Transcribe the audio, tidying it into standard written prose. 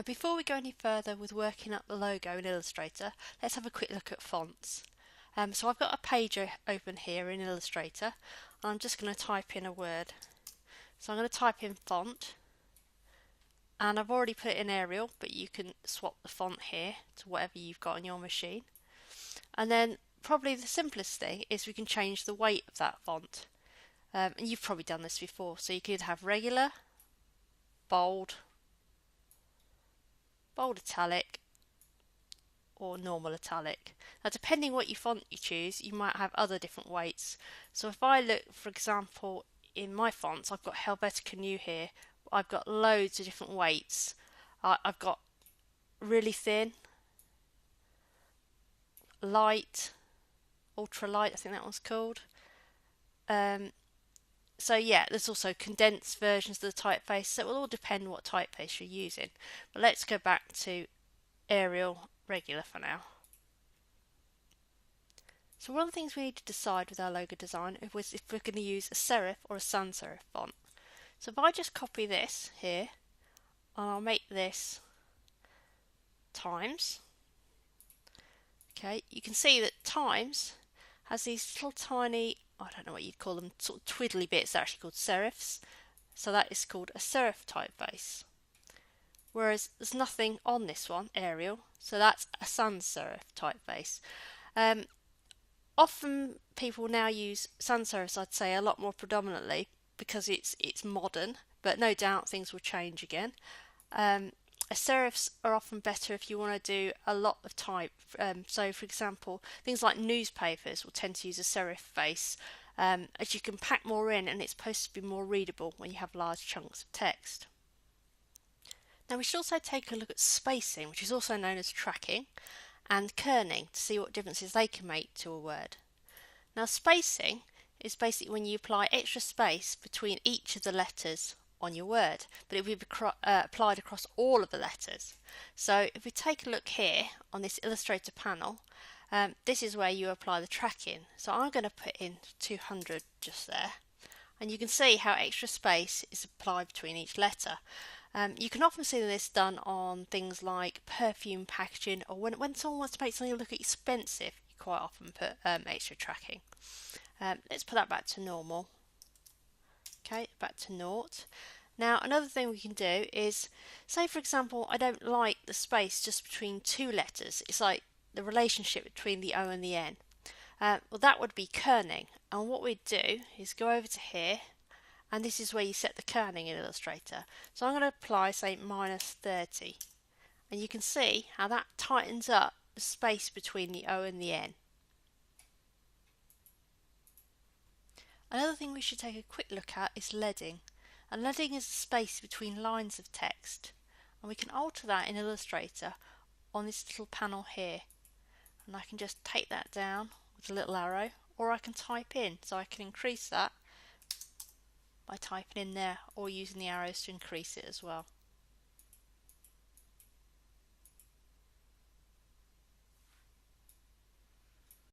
And before we go any further with working up the logo in Illustrator, let's have a quick look at fonts. So I've got a page open here in Illustrator, and I'm just going to type in a word. So I'm going to type in font, and I've already put it in Arial, but you can swap the font here to whatever you've got on your machine. And then probably the simplest thing is we can change the weight of that font. And you've probably done this before, so you could either have regular, bold, bold italic, or normal italic. Now depending what your font you choose, you might have other different weights. So if I look, for example, in my fonts, I've got Helvetica Neue here. I've got loads of different weights. I've got really thin, light, ultra light, I think that one's called. So yeah, there's also condensed versions of the typeface, so it will all depend what typeface you're using. But let's go back to Arial regular for now. So one of the things we need to decide with our logo design is if we're going to use a serif or a sans serif font. So if I just copy this here, and I'll make this Times. Okay, you can see that Times has these little tiny, I don't know what you'd call them, sort of twiddly bits. They're actually called serifs. So that is called a serif typeface. Whereas there's nothing on this one, Arial, so that's a sans serif typeface. Often people now use sans serifs, I'd say, a lot more predominantly because it's modern, but no doubt things will change again. Serifs are often better if you want to do a lot of type. So for example, things like newspapers will tend to use a serif face, as you can pack more in and it's supposed to be more readable when you have large chunks of text. Now we should also take a look at spacing, which is also known as tracking, and kerning to see what differences they can make to a word. Now spacing is basically when you apply extra space between each of the letters on your word, but it will be applied across all of the letters. So if we take a look here on this Illustrator panel, this is where you apply the tracking. So I'm going to put in 200 just there, and you can see how extra space is applied between each letter. You can often see this done on things like perfume packaging, or when someone wants to make something look expensive, you quite often put extra tracking. Let's put that back to normal. Okay, back to naught. Now another thing we can do is, say for example I don't like the space just between two letters. It's like the relationship between the O and the N. Well, that would be kerning, and what we'd do is go over to here, and this is where you set the kerning in Illustrator. So I'm going to apply, say, -30, and you can see how that tightens up the space between the O and the N. Another thing we should take a quick look at is leading. And leading is the space between lines of text, and we can alter that in Illustrator on this little panel here. And I can just take that down with a little arrow, or I can type in, so I can increase that by typing in there or using the arrows to increase it as well.